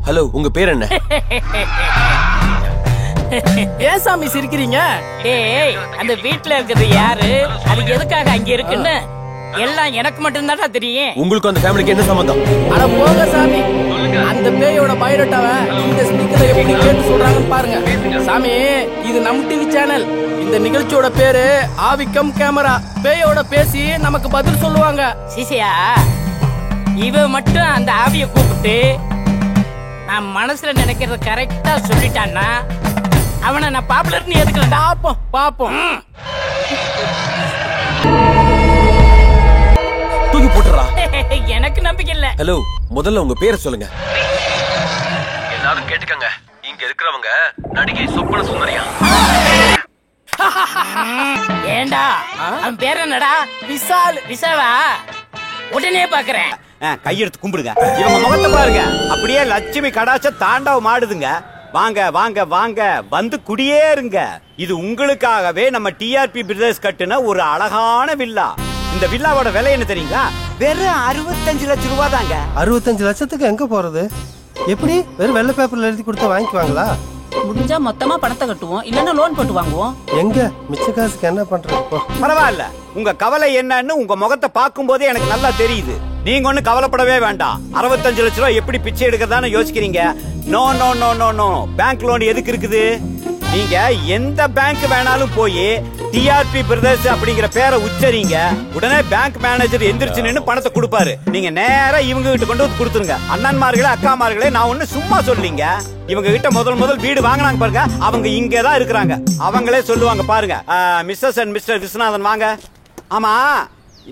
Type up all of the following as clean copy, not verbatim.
Hello, உங்க பேர் என்ன? ஏன் சாமி சிரிக்கிறீங்க? ஏய், அந்த வீட்ல இருக்கிறது யாரு, அது எதுக்காக அங்க இருக்குன்னு எல்லாம் எனக்கு மட்டும் தான் தெரியும். உங்களுக்கு அந்த ஃபேமிலிக்கு என்ன சம்பந்தம்? அட போங்க சாமி, அந்த பேயோட பயோடேட்டாவை இந்த ஸ்பீக்கர்ல எப்படி கேட்டு சொல்றாங்கன்னு பாருங்க. சாமி, இது நம்ம டிவி சேனல். இந்த நிகழ்ச்சியோட பேரு ஆவிக்கம் கேமரா. பேயோட பேசி நமக்கு பதில் சொல்லுவாங்க. சிசியா, இவ மட்டும் அந்த ஆவிய கூப்பிட்டு நான் மனசுல நினைக்கிறத கரெக்டா சொல்லிட்டான்னா அவனை நான் பாப்புலர்னு எதுக்கல. பாப்போம் பாப்போம். தூக்கி போட்டுறா. எனக்கு நம்பிக்கை இல்ல. ஹலோ, முதல்ல உங்க பேரை சொல்லுங்க. எல்லாரும் கேட்டுக்கங்க, இங்க இருக்கிறவங்க நடிகை சொப்பன சுந்தரியா. ஏண்டா அவன் பேர் என்னடா? விசால். விசாவா? உடனே பாக்குறேன். கையெடுத்து கும்பிடுங்க. இவங்க முகத்தை பாருங்க, அப்படியே லட்சுமி கடாச்ச தாண்டவம் ஆடுதுங்க. வாங்க வாங்க வாங்க, வந்து குடியேறுங்க. இது உங்களுக்காகவே நம்ம டிஆர்பி பிரதர்ஸ் கட்டுன ஒரு அழகான வில்லா. இந்த வில்லாவோட விலை என்ன தெரியுங்களா? வெறும் 65 லட்சம் ரூபாய் தாங்க. 65 லட்சத்துக்கு எங்க போறது? எப்படி வெறும் வெள்ளை பேப்பர்ல எழுதி கொடுத்தா வாங்கிக்குவாங்களா? முடிஞ்சா மொத்தமா பணத்தை கட்டுவோம், இல்லன்னா லோன் போட்டு வாங்குவோம். எங்க மிச்ச காசுக்கு என்ன பண்றது? பரவாயில்ல, உங்க கவலை என்னன்னு உங்க முகத்தை பார்க்கும் போதே எனக்கு நல்லா தெரியுது. நீங்க ஒண்ணு கவலைப்படவே வேண்டாம். 65 லட்சம் ரூபாய் எப்படி பிச்சை எடுக்கிறதான்னு யோசிக்கிறீங்க? No no no no no. Bank loan எதுக்கு இருக்குது? நீங்க எந்த பேங்க் வேணாலும் போய் டிஆர்பி பிரதர்ஸ் அப்படிங்கிற பேரை உச்சரிங்க, உடனே பேங்க் மேனேஜர் எந்திரிச்சு நின்னு பணத்தை கொடுப்பாரு. நீங்க நேரா இவங்க கிட்ட கொண்டு வந்து கொடுத்துருங்க. அண்ணன்மார்களே அக்காமார்களே, நான் ஒண்ணு சும்மா சொல்லிங்க. இவங்க கிட்ட முதல் வீடு வாங்கினாங்க பாருங்க, அவங்க இங்கதான் இருக்கிறாங்க. அவங்களே சொல்லுவாங்க பாருங்க. மிஸ்ஸஸ் அண்ட் மிஸ்டர் விஸ்வநாதன் வாங்க. ஆமா,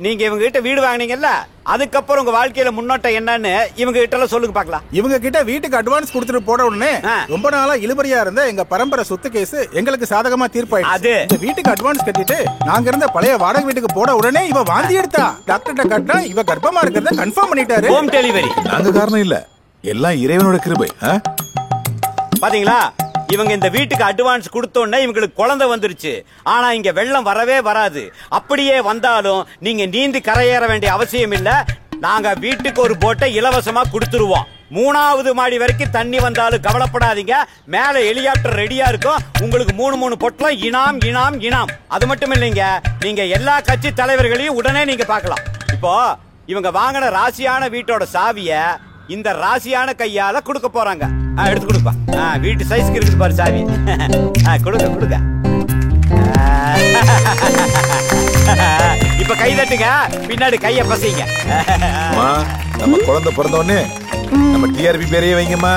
நீங்க இவங்க கிட்ட வீடு வாங்கினீங்கல்ல, அதுக்கப்புறம் உங்க வாழ்க்கையில முன்னோட்டம் என்னன்னு இவங்க கிட்ட எல்லாம் சொல்லுங்க பாக்கலாம். இவங்க கிட்ட வீட்டுக்கு அட்வான்ஸ் கொடுத்துட்டு போட உடனே ரொம்ப நாளா இழுபறியா இருந்த எங்க பரம்பரை சொத்து கேஸ் எங்களுக்கு சாதகமா தீர்ப்பாயிடுச்சு. இந்த வீட்டுக்கு அட்வான்ஸ் கட்டிட்டு நாங்க இருந்த பழைய வாடகை வீட்டுக்கு போட உடனே இவ வாந்தி எடுத்தா. டாக்டர்கிட்ட காட்டினா இவ கர்ப்பமா இருக்கிறத கன்ஃபார்ம் பண்ணிட்டாரு. Home delivery. நாங்க காரணம் இல்ல, எல்லாம் இறைவனோட கிருபை. பாத்தீங்களா, இவங்க இந்த வீட்டுக்கு அட்வான்ஸ் கொடுத்தோன்னே இவங்களுக்கு குழந்தை வந்துருச்சு. ஆனா இங்க வெள்ளம் வரவே வராது. அப்படியே வந்தாலும் நீங்க நீந்தி கரையேற வேண்டிய அவசியம் இல்ல. நாங்க வீட்டுக்கு ஒரு போட்டை இலவசமா கொடுத்துருவோம். 3வது மாடி வரைக்கும் தண்ணி வந்தாலும் கவலைப்படாதீங்க. மேல ஹெலிகாப்டர் ரெடியா இருக்கும். உங்களுக்கு 3 பொட்டலம் இனாம் இனாம் இனாம். அது மட்டும் இல்லைங்க, நீங்க எல்லா கட்சி தலைவர்களையும் உடனே நீங்க பார்க்கலாம். இப்போ இவங்க வாங்கின ராசியான வீட்டோட சாவிய இந்த ராசியான கையால கொடுக்க போறாங்க. எடுத்து கொடுப்பா. வீட்டு சைஸ்க்கு இருக்குது பாரு சாவி. கொடுங்க கொடுங்க. இப்ப கை தட்டுங்க, பின்னாடி கைய பசைங்க. நம்ம குழந்தை பிறந்தோடனே நம்ம டிஆர்பி பேரையே வைங்கம்மா.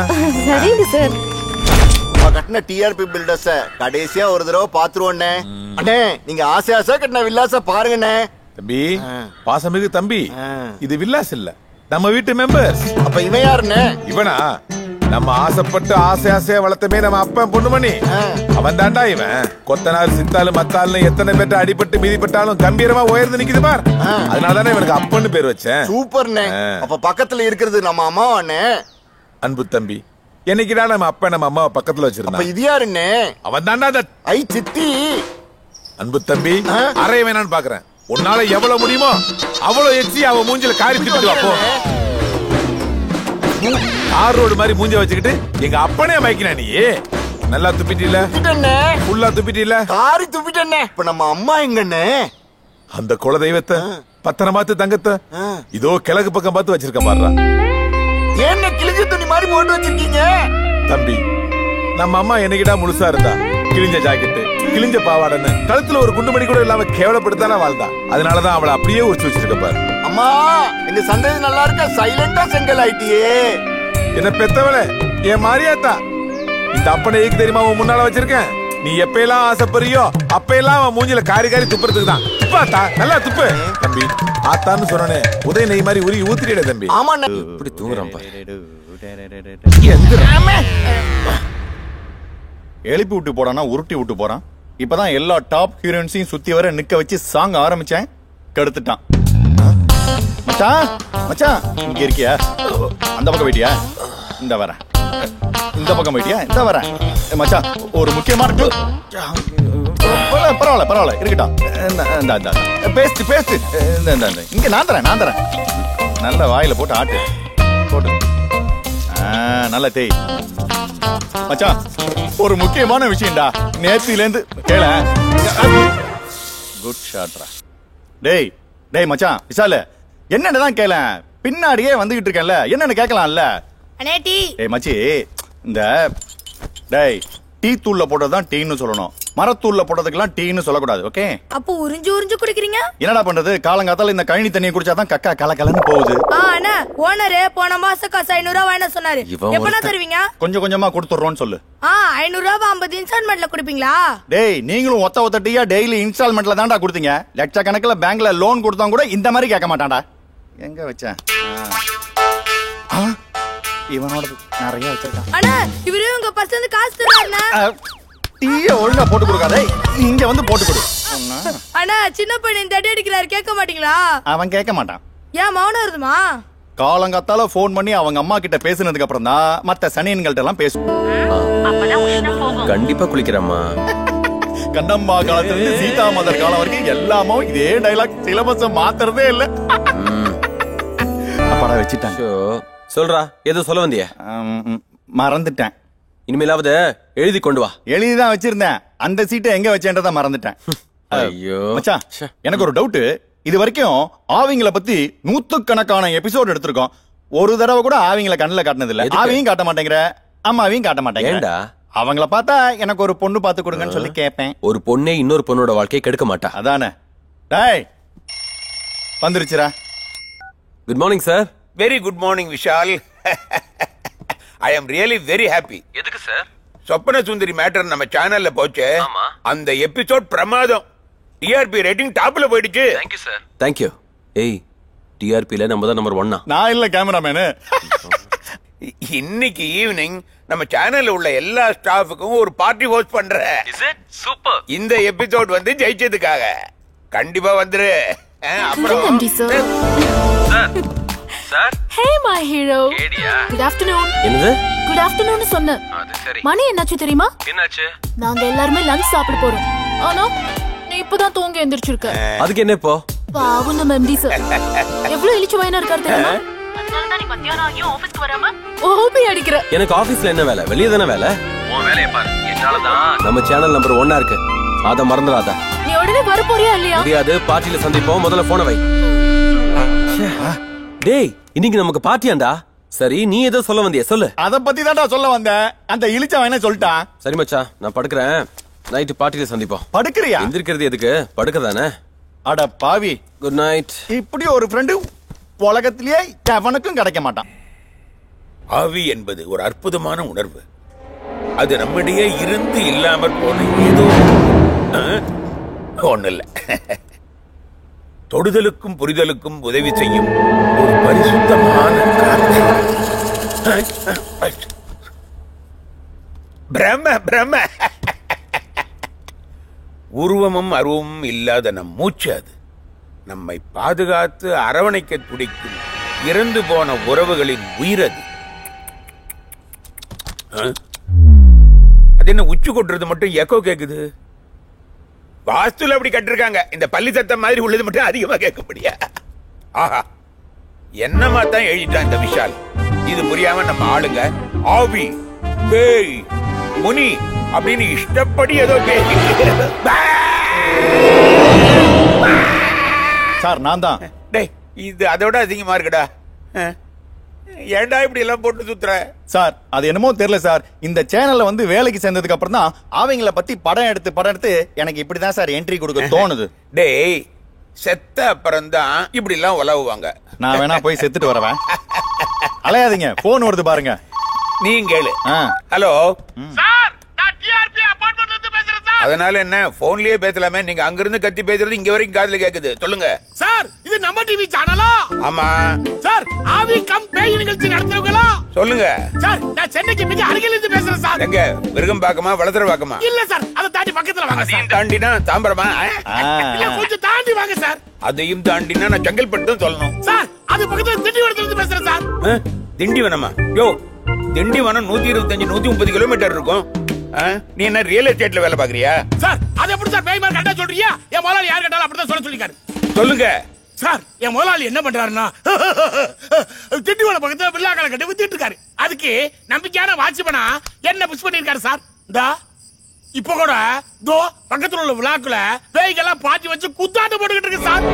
சரிங்க சார். கட்டின டிஆர்பி பில்டர்ஸ் கடைசியா ஒரு தடவை பாத்துருவோண்ணே. அண்ணே, நீங்க ஆசை ஆசை கட்டின வில்லாச பாருங்கண்ணே. தம்பி, பாசமிகு தம்பி, இது வில்லாஸ் இல்ல, நம்ம வீட்டு மெம்பர்ஸ். அப்ப இவன் யாருண்ணே? இவனா? நம்ம ஆசைப்பட்டு ஆசையா வளர்த்தமே நம்ம அப்பன் பொண்ணு மணி. அவன் தாண்டா இவன். கொத்தனார் சித்தாலும் மத்தாலும் எத்தனை பேர்ட்ட அடிபட்டு மிதிப்பட்டாலும் கம்பீரமா உயர்ந்து நிக்குது பார். அதனாலதானே இவனுக்கு அப்பன்னு பேர் வச்சேன். சூப்பர்ண்ணே. அப்ப பக்கத்துல இருக்கிறது நம்ம அம்மாவாண்ணே? அன்பு தம்பி, என்னைக்குடா நம்ம அப்பா நம்ம அம்மாவை பக்கத்துல வச்சிருந்தான். இது யாருண்ணே? அவன் தாண்டா ஐ சித்தி. அன்பு தம்பி, அறைய வேணான்னு பாக்குறேன். உன்னால எவ்வளவு முடியுமோ அவ்வளவு எச்சி அவ மூஞ்சில காரி திட்டு அப்போ ஆர் ரோடு மாதிரி மூஞ்ச வச்சுக்கிட்டு எங்க அப்பனே மயக்கினா. நீ நல்லா துப்பிட்டீல? ஃபுல்லா துப்பிட்டீல? காரி துப்பிட்டேண்ணே. இப்ப நம்ம அம்மா எங்கண்ணே? அந்த குல தெய்வத்தை பத்திரமாத்து தங்கத்தை இதோ கிழக்கு பக்கம் பார்த்து வச்சிருக்க பாருடா. ஏன்ன கிழிஞ்ச துணி மாதிரி போட்டு வச்சிருக்கீங்க? தம்பி, நம்ம அம்மா என்னைக்கிட்டா முழுசா இருந்தா கிழிஞ்ச ஜாக்கெட்டு கிழிஞ்ச பாவாடன்னு கழுத்துல ஒரு குண்டுமணி கூட இல்லாம கேவலப்படுத்தான வாழ்ந்தா. அதனாலதான் அவளை அப்படியே உரிச்சு வச்சிருக்க பாரு. அம்மா, எங்க சந்ததி நல்லா இருக்க, சைலண்டா செங்கல் ஆயிட்டியே. என்ன பெத்தவளே, என் மாரியாத்தா, இந்த அப்பனை ஏக்கு தெரியுமா உன் முன்னால வச்சிருக்கேன். நீ எப்பெல்லாம் ஆசைப்படுறியோ அப்பெல்லாம் அவன் மூஞ்சில காரி காரி துப்புறதுக்கு தான். துப்பாத்தா, நல்லா துப்பு. தம்பி, ஆத்தான்னு சொன்னே உதய நெய் மாதிரி உரி ஊத்திட்டே தம்பி. ஆமா, இப்படி தூங்குறான் பாரு. எழுப்பி விட்டு போறானா உருட்டி விட்டு போறான். இப்பதான் எல்லா டாப் ஹீரோயின்ஸையும் சுத்தி வர நிக்க வச்சு சாங் ஆரம்பிச்சேன், கெடுத்துட்டான். மச்சான் மச்சான், இங்க இருக்கியா? அந்த பக்கம் போயிட்டியா? இந்த வரேன். இந்த பக்கம் போயிட்டியா? இந்த வரேன். மச்சான், ஒரு முக்கியமான பரவாயில்ல பரவாயில்ல இருக்கட்டும். பேஸ்ட் பேஸ்ட் இங்க நான் தரேன். நல்ல வாயில போட்டு ஆட்டு போட்டு. நல்ல தேய் மச்சான். ஒரு முக்கியமான விஷயம்டா, நேத்தில இருந்து கேள. குட் ஷாட்ரா. டேய் டேய் மச்சான் விசால, என்னன்னு கேள. பின்னாடியே வந்துகிட்டு இருக்கேன்ல, என்னன்னு கேட்கலாம்ல. டேய் மச்சி, இந்த டேய் டீ தூள்ல போட்டதுதான் டீன்னு சொல்லணும், மரத்தூள்ல போட்டதுக்கெல்லாம் டீன்னு சொல்லக்கூடாது. ஓகே? அப்போ உறிஞ்சு உறிஞ்சு குடிக்கிறீங்க? என்னடா பண்றது, காலங்காத்தால இந்த கழனி தண்ணியை குடிச்சாதான் கக்கா கலகலன்னு போகுது. அண்ணா ஓனரு போன மாசம் காசு 500 வாங்கின சொன்னாரு. எப்பனா தருவீங்க? கொஞ்சம் கொஞ்சமா கொடுத்துறோம்னு சொல்லு. 500 50 இன்ஸ்டால்மெண்ட்ல குடுப்பீங்களா? டேய் நீங்களும் ஒத்த டீயா டெய்லி இன்ஸ்டால்மெண்ட்ல தான்டா கொடுத்தீங்க. லட்சக்கணக்குல பேங்க்ல லோன் கொடுத்தா கூட இந்த மாதிரி கேட்க மாட்டான்டா. எங்க வச்சேன்? இவனோட நிறைய வச்சிருக்கான். அண்ணா இவரு உங்க பர்சன்ட் காசு தராருண்ணா. டீய ஒழுங்கா போட்டு கொடுக்காத, இங்க வந்து போட்டு கொடு. அண்ணா சின்ன பையன் தட்டி அடிக்கிறாரு, கேட்க மாட்டீங்களா? அவன் கேட்க மாட்டான். ஏன் மௌனம் இருக்குமா? காலங்காத்தால போன் பண்ணி அவங்க அம்மா கிட்ட பேசினதுக்கு அப்புறம் தான் மத்த சனியன்கள்ட்ட எல்லாம் பேசுவோம். கண்டிப்பா குளிக்கிறம்மா. கண்ணம்மா காலத்துல இருந்து சீதா மதர் காலம் வரைக்கும் எல்லாமோ இதே டைலாக், சிலபஸ மாத்துறதே இல்ல. அப்பாடா வச்சிட்டாங்க. சொல்றா, ஏதோ சொல்ல வந்திய? மறந்துட்டேன். இனிமேலாவது எழுதி கொண்டு வா. எழுதிதான் வச்சிருந்தேன், அந்த சீட்டை எங்க வச்சேன்றத மறந்துட்டேன். ஐயோ மச்சான், எனக்கு ஒரு டவுட். இது வரைக்கும் ஆவிங்களை பத்தி 100கணக்கான எபிசோட் எடுத்திருக்கோம், ஒரு தடவை கூட ஆவிங்களை கண்ணுல காட்டினது இல்ல. ஆவியும் காட்ட மாட்டேங்கிற, அம்மாவையும் காட்ட மாட்டேங்கிற. அவங்கள பார்த்தா எனக்கு ஒரு பொண்ணு பார்த்து கொடுங்கன்னு சொல்லி கேட்பேன். ஒரு பொண்ணே இன்னொரு பொண்ணோட வாழ்க்கையை கெடுக்க மாட்டா. அதானே? டேய் வந்துருச்சுடா. Good morning sir. Very good morning Vishal. I am really very happy. எதுக்கு சார்? சொப்பன சுந்தரி மேட்டர் நம்ம சேனல்ல போச்சு. அந்த எபிசோட் பிரமாதம். டிஆர்பி ரேட்டிங் டாப்ல போயிடுச்சு. Thank you sir. Thank you. ஏய், டிஆர்பில நம்ம தான் நம்பர் 1. நான் இல்ல கேமராமேன். இன்னைக்கு ஈவினிங் நம்ம சேனல்ல உள்ள எல்லா ஸ்டாஃபுக்கும் ஒரு பார்ட்டி ஹோஸ்ட் பண்றேன். Is it super? இந்த எபிசோட் வந்து ஜெயிச்சதுக்காக கண்டிப்பா வந்துரு. அப்புறம் sir sir. Hey my hero. கேடியா? Good afternoon. என்னது? குட் ஆஃப்டர்நூன் சொன்ன. அது சரி. மணி என்னாச்சு தெரியுமா? என்னாச்சு? நாங்க எல்லாரும் லஞ்ச் சாப்பிட போறோம். ஆனா நீ இப்பதான் தூங்க எந்திரிச்சிருக்க. அதுக்கு என்ன இப்போ? பாவம் நம்ம எம்டி சார் எவ்வளவு இழிச்சு வயனா இருக்காரு தெரியுமா? அதனால நீ மத்தியானம் ஆகியும் ஆபீஸ்க்கு வராம ஓபி அடிக்கிற. எனக்கு ஆபீஸ்ல என்ன வேலை? வெளிய தான வேலை. உன் வேலைய பாரு. என்னால தான் நம்ம சேனல் நம்பர் 1 இருக்கு. அத மறந்துடாத. நீ உடனே வர போறியா இல்லையா? முடியாது, பார்ட்டில சந்திப்போம். முதல்ல போனை வை. டேய், இன்னைக்கு நமக்கு பார்ட்டியாண்டா. சரி, நீ ஏதோ சொல்ல வந்தியா? சொல்லு. அத பத்தி தான்டா சொல்ல வந்தேன். அந்த இழிச்சவன் என்ன சொல்லிட்டான்? சரி மச்சான், நான் படுக்கிறேன். நைட் பார்ட்டில சந்திப்போம். படுக்கறியா? எந்திரிக்கிறது எதுக்கு? படுக்கதானே. அட பாவி. Good night. இப்படி ஒரு ஃப்ரெண்ட் உலகத்திலேயே எவனுக்கும் கிடைக்க மாட்டான். ஆவி என்பது ஒரு அற்புதமான உணர்வு. அது நம்மிடையே இருந்து இல்லாமற் போன ஏதோ ஒண்ணு இல்ல. தொடுதலுக்கும் புரிதலுக்கும் உதவி செய்யும் ஒரு பரிசுத்தமான பிரம்ம பிரம்ம. உருவமும் அருவமும் இல்லாத நம் மூச்சு அது. நம்மை பாதுகாத்து அரவணைக்க துடிக்கும் இறந்து போன உறவுகளின் உயிர் அது. அது என்ன உச்சி கொட்டுறது மட்டும் எக்கோ கேக்குது? வாஸ்துல அப்படி கட்டிருக்காங்க. இந்த பள்ளி சத்தம் மாதிரி உள்ளது மட்டும் அதிகமா கேட்க முடியா? ஆஹா, என்னமா தான் எழுதிட்டான் இந்த விஷால். இது புரியாம நம்ம ஆளுங்க ஆவி, பேய், முனி அப்படின்னு இஷ்டப்படி ஏதோ பேசிட்டு. சார் நான் தான். டேய், இது அதோட அதிகமா இருக்குடா. ஏன்டா இப்படி எல்லாம் போட்டு சுத்துற? சார் அது என்னமோ தெரியல சார், இந்த சேனல்ல வந்து வேலைக்கு சேர்ந்ததுக்கு அப்புறம் தான் அவங்கள பத்தி படம் எடுத்து எனக்கு இப்படிதான் சார் என்ட்ரி கொடுக்க தோணுது. டேய், செத்த அப்புறம் தான் இப்படி எல்லாம் உலவுவாங்க. நான் வேணா போய் செத்துட்டு வரவேன். அலையாதீங்க, போன் வருது பாருங்க. நீங்க கேளு. ஹலோ சார், நான் டிஆர்பி அபார்ட்மெண்ட்ல இருந்து பேசுறேன் சார். அதனால என்ன, போன்லயே பேசலாமே. நீங்க அங்க இருந்து கத்தி பேசுறது இங்க வரைக்கும் காதுல கேக்குது. சொல்லுங்க சார். இது நம்ம டிவி சேனலா? ஆமா சார். ஆவி கம் பேய் நிகழ்ச்சி நடத்துறவங்களா? சொல்லுங்க சார். நான் சென்னைக்கு மிக அருகில இருந்து பேசுறேன் சார். எங்க விருகம் பாக்கமா வளசர பாக்கமா? இல்ல சார், அத தாண்டி பக்கத்துல வாங்க சார். தாண்டினா தாம்பரமா? இல்ல, கொஞ்சம் தாண்டி வாங்க சார். அதையும் தாண்டினா நான் செங்கல்பட்டு சொல்லணும் சார். அது பக்கத்துல திண்டிவனத்துல இருந்து பேசுறேன் சார். திண்டிவனமா? யோ, திண்டிவனம் 125 130 கிலோமீட்டர் இருக்கும். நீ என்ன ரியல் எஸ்டேட்ல வேலை பாக்குறியா? சார் அது எப்படி சார் பேய் மாதிரி கரெக்டா சொல்றீங்க? என் முதலாளி யார் கேட்டாலும் அப்படிதான் சொல்லிருக்காரு. சொல்லுங்க சார் என் முதலாளி என்ன பண்றாருன்னா திண்டிவன பக்கத்துல வில்லாக்களை கட்டி வித்துட்டு இருக்காரு. அதுக்கு நம்பிக்கையான வாட்ச்மேனா என்ன புஷ் பண்ணிருக்காரு சார். இந்தா இப்ப கூட தோ பக்கத்துல உள்ள விழாக்குல பேய்கெல்லாம் பாட்டி வச்சு குத்தாட்டம் போட்டுக்கிட்டு இருக்கு சார்.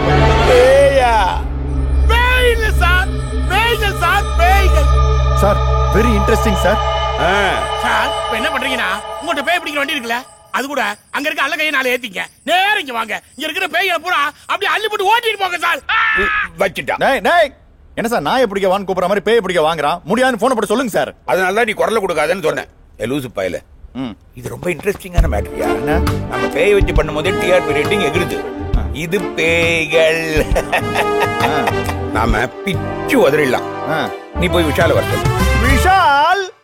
பேய் இல்ல சார், பேய்கள் சார், பேய்கள். Sir very interesting sir. Sir இப்ப என்ன பண்றீங்கன்னா உங்கள்ட்ட பேய் பிடிக்கிற வண்டி இருக்குல்ல, அது கூட அங்க இருக்க அல்ல கையை நாளை ஏத்திங்க நேரம் இங்க வாங்க. இங்க இருக்கிற பேய்களை பூரா அப்படியே அள்ளி போட்டு ஓட்டிட்டு போங்க சார். வச்சிட்டா என்ன சார் நாயை பிடிக்க வான்னு கூப்பிடுற மாதிரி பேய் பிடிக்க வாங்குறான். முடியாதுன்னு போன் போட்டு சொல்லுங்க சார். அதனாலதான் நீ குரல கொடுக்காதன்னு சொன்னேன். லூசு பாயில இது ரொம்ப இன்ட்ரெஸ்டிங்கான மேட்டரியா. நம்ம பேய் வச்சு பண்ணும்போது டிஆர்பி ரேட்டிங் எகிருது. இது பேய்கள் நாம பிச்சு உதறிடலாம். நீ போய் விஷால வர விஷால்